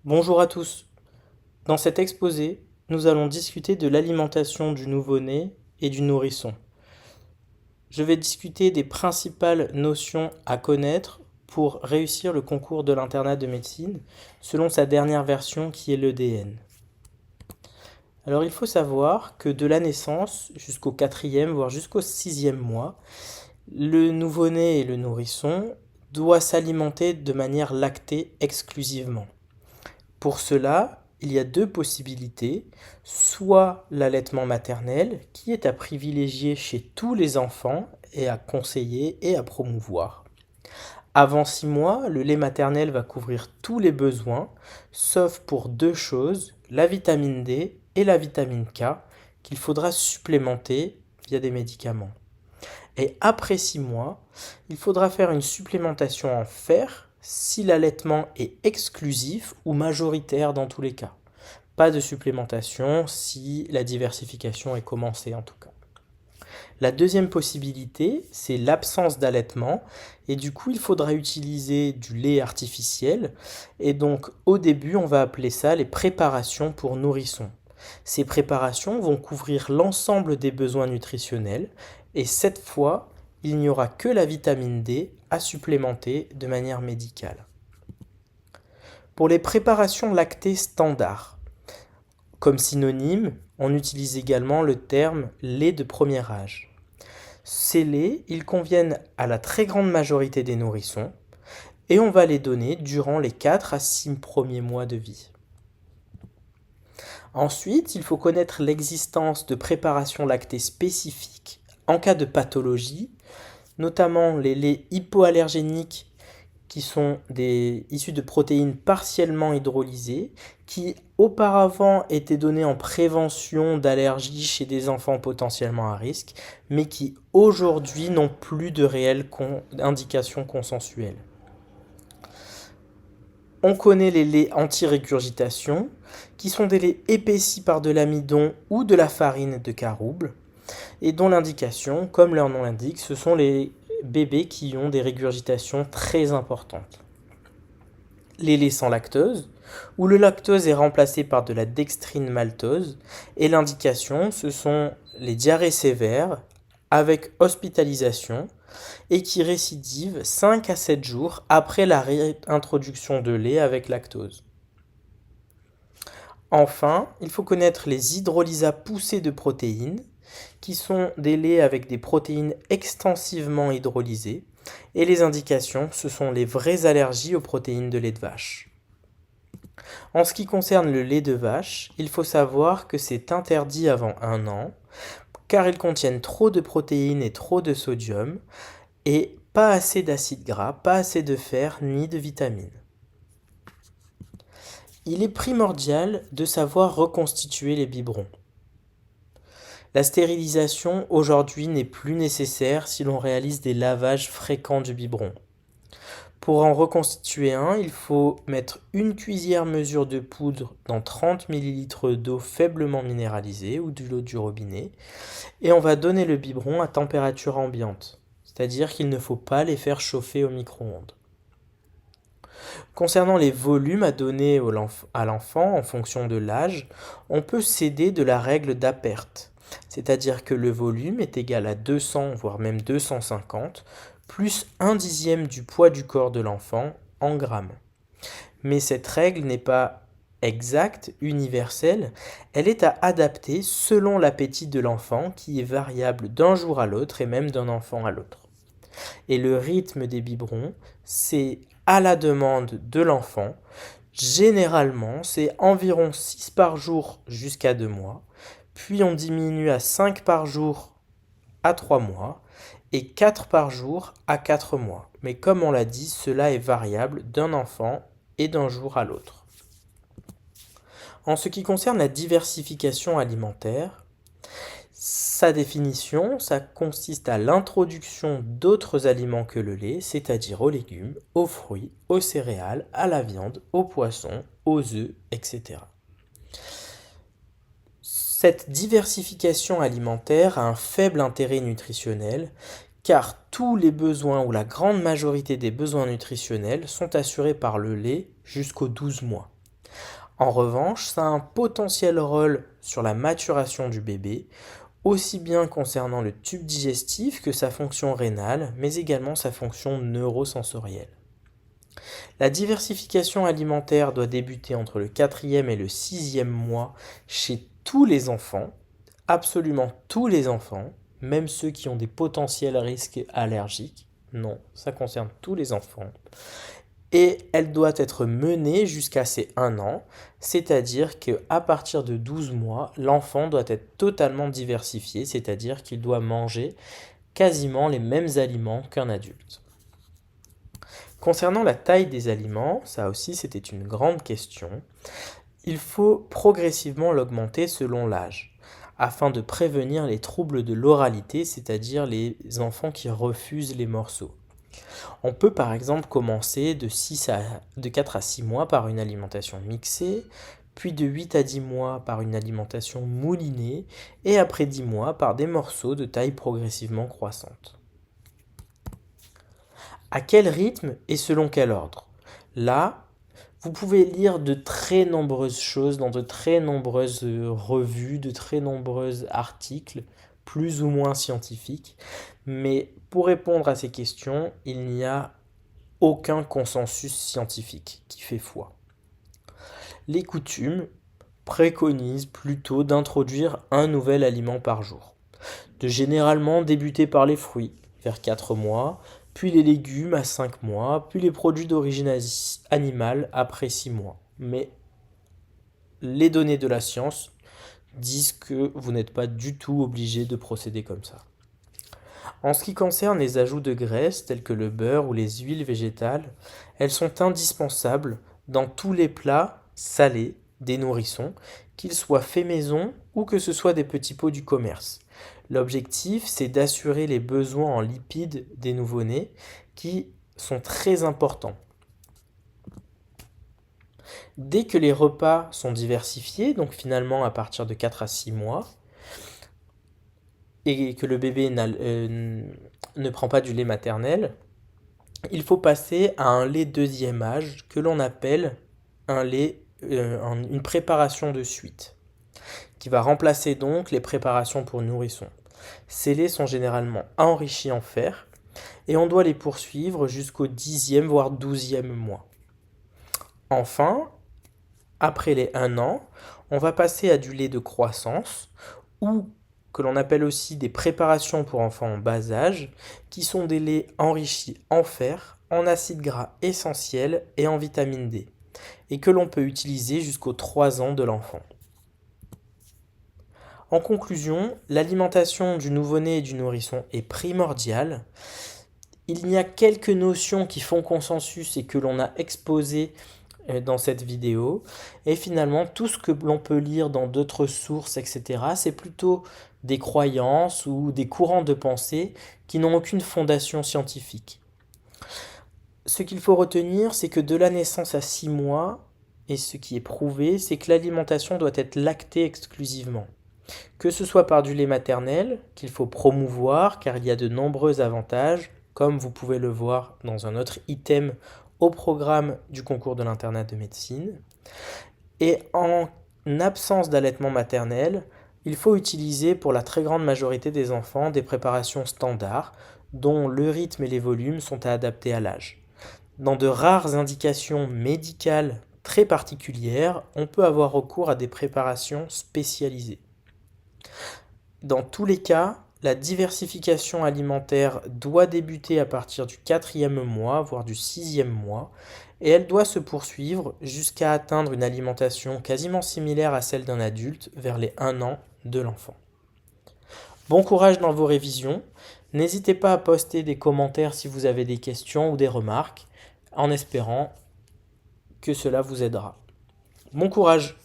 Bonjour à tous. Dans cet exposé, nous allons discuter de l'alimentation du nouveau-né et du nourrisson. Je vais discuter des principales notions à connaître pour réussir le concours de l'internat de médecine selon sa dernière version qui est l'EDN. Alors il faut savoir que de la naissance jusqu'au quatrième, voire jusqu'au sixième mois, le nouveau-né et le nourrisson doivent s'alimenter de manière lactée exclusivement. Pour cela, il y a deux possibilités, soit l'allaitement maternel, qui est à privilégier chez tous les enfants et à conseiller et à promouvoir. Avant 6 mois, le lait maternel va couvrir tous les besoins, sauf pour deux choses, la vitamine D et la vitamine K, qu'il faudra supplémenter via des médicaments. Et après 6 mois, il faudra faire une supplémentation en fer si l'allaitement est exclusif ou majoritaire dans tous les cas. Pas de supplémentation si la diversification est commencée en tout cas. La deuxième possibilité, c'est l'absence d'allaitement et du coup il faudra utiliser du lait artificiel et donc au début on va appeler ça les préparations pour nourrissons. Ces préparations vont couvrir l'ensemble des besoins nutritionnels et cette fois il n'y aura que la vitamine D à supplémenter de manière médicale. Pour les préparations lactées standards, comme synonyme, on utilise également le terme lait de premier âge. Ces laits, ils conviennent à la très grande majorité des nourrissons et on va les donner durant les 4 à 6 premiers mois de vie. Ensuite, il faut connaître l'existence de préparations lactées spécifiques en cas de pathologie, notamment les laits hypoallergéniques qui sont issus de protéines partiellement hydrolysées, qui auparavant étaient donnés en prévention d'allergies chez des enfants potentiellement à risque, mais qui aujourd'hui n'ont plus de réelle indication consensuelle. On connaît les laits anti-régurgitation, qui sont des laits épaissis par de l'amidon ou de la farine de carouble, et dont l'indication, comme leur nom l'indique, ce sont les bébés qui ont des régurgitations très importantes. Les laits sans lactose, où le lactose est remplacé par de la dextrine maltose, et l'indication, ce sont les diarrhées sévères avec hospitalisation et qui récidivent 5 à 7 jours après la réintroduction de lait avec lactose. Enfin, il faut connaître les hydrolysats poussés de protéines, qui sont des laits avec des protéines extensivement hydrolysées, et les indications, ce sont les vraies allergies aux protéines de lait de vache. En ce qui concerne le lait de vache, il faut savoir que c'est interdit avant 1 an, car ils contiennent trop de protéines et trop de sodium, et pas assez d'acides gras, pas assez de fer ni de vitamines. Il est primordial de savoir reconstituer les biberons. La stérilisation aujourd'hui n'est plus nécessaire si l'on réalise des lavages fréquents du biberon. Pour en reconstituer un, il faut mettre une cuillère mesure de poudre dans 30 ml d'eau faiblement minéralisée ou de l'eau du robinet et on va donner le biberon à température ambiante, c'est-à-dire qu'il ne faut pas les faire chauffer au micro-ondes. Concernant les volumes à donner à l'enfant en fonction de l'âge, on peut s'aider de la règle d'Apert, c'est-à-dire que le volume est égal à 200 voire même 250 plus 1/10 du poids du corps de l'enfant en grammes. Mais cette règle n'est pas exacte, universelle, elle est à adapter selon l'appétit de l'enfant qui est variable d'un jour à l'autre et même d'un enfant à l'autre. Et le rythme des biberons, c'est à la demande de l'enfant. Généralement, c'est environ 6 par jour jusqu'à 2 mois, puis on diminue à 5 par jour à 3 mois et 4 par jour à 4 mois. Mais comme on l'a dit, cela est variable d'un enfant et d'un jour à l'autre. En ce qui concerne la diversification alimentaire, sa définition, ça consiste à l'introduction d'autres aliments que le lait, c'est-à-dire aux légumes, aux fruits, aux céréales, à la viande, aux poissons, aux œufs, etc. Cette diversification alimentaire a un faible intérêt nutritionnel car tous les besoins ou la grande majorité des besoins nutritionnels sont assurés par le lait jusqu'aux 12 mois. En revanche, ça a un potentiel rôle sur la maturation du bébé, aussi bien concernant le tube digestif que sa fonction rénale, mais également sa fonction neurosensorielle. La diversification alimentaire doit débuter entre le 4e et le 6e mois chez tous les enfants, absolument tous les enfants, même ceux qui ont des potentiels risques allergiques. Non, ça concerne tous les enfants. Et elle doit être menée jusqu'à ses 1 an, c'est-à-dire qu'à partir de 12 mois, l'enfant doit être totalement diversifié, c'est-à-dire qu'il doit manger quasiment les mêmes aliments qu'un adulte. Concernant la taille des aliments, ça aussi c'était une grande question, il faut progressivement l'augmenter selon l'âge, afin de prévenir les troubles de l'oralité, c'est-à-dire les enfants qui refusent les morceaux. On peut par exemple commencer de 4 à 6 mois par une alimentation mixée, puis de 8 à 10 mois par une alimentation moulinée, et après 10 mois par des morceaux de taille progressivement croissante. À quel rythme et selon quel ordre? Là, vous pouvez lire de très nombreuses choses dans de très nombreuses revues, de très nombreux articles, plus ou moins scientifiques. Mais pour répondre à ces questions, il n'y a aucun consensus scientifique qui fait foi. Les coutumes préconisent plutôt d'introduire un nouvel aliment par jour. De généralement débuter par les fruits, vers 4 mois, puis les légumes à 5 mois, puis les produits d'origine animale après 6 mois. Mais les données de la science disent que vous n'êtes pas du tout obligé de procéder comme ça. En ce qui concerne les ajouts de graisse tels que le beurre ou les huiles végétales, elles sont indispensables dans tous les plats salés des nourrissons, qu'ils soient faits maison ou que ce soit des petits pots du commerce. L'objectif, c'est d'assurer les besoins en lipides des nouveau-nés qui sont très importants. Dès que les repas sont diversifiés, donc finalement à partir de 4 à 6 mois, et que le bébé ne prend pas du lait maternel, il faut passer à un lait deuxième âge que l'on appelle une préparation de suite, qui va remplacer donc les préparations pour nourrissons. Ces laits sont généralement enrichis en fer et on doit les poursuivre jusqu'au 10e voire 12e mois. Enfin, après les 1 an, on va passer à du lait de croissance ou que l'on appelle aussi des préparations pour enfants en bas âge, qui sont des laits enrichis en fer, en acides gras essentiels et en vitamine D, et que l'on peut utiliser jusqu'aux 3 ans de l'enfant. En conclusion, l'alimentation du nouveau-né et du nourrisson est primordiale. Il y a quelques notions qui font consensus et que l'on a exposées dans cette vidéo. Et finalement, tout ce que l'on peut lire dans d'autres sources, etc., c'est plutôt des croyances ou des courants de pensée qui n'ont aucune fondation scientifique. Ce qu'il faut retenir, c'est que de la naissance à 6 mois, et ce qui est prouvé, c'est que l'alimentation doit être lactée exclusivement. Que ce soit par du lait maternel, qu'il faut promouvoir car il y a de nombreux avantages, comme vous pouvez le voir dans un autre item au programme du concours de l'internat de médecine. Et en absence d'allaitement maternel, il faut utiliser pour la très grande majorité des enfants des préparations standards dont le rythme et les volumes sont adaptés à l'âge. Dans de rares indications médicales très particulières, on peut avoir recours à des préparations spécialisées. Dans tous les cas, la diversification alimentaire doit débuter à partir du 4e mois, voire du 6e mois, et elle doit se poursuivre jusqu'à atteindre une alimentation quasiment similaire à celle d'un adulte vers les 1 an de l'enfant. Bon courage dans vos révisions, n'hésitez pas à poster des commentaires si vous avez des questions ou des remarques, en espérant que cela vous aidera. Bon courage!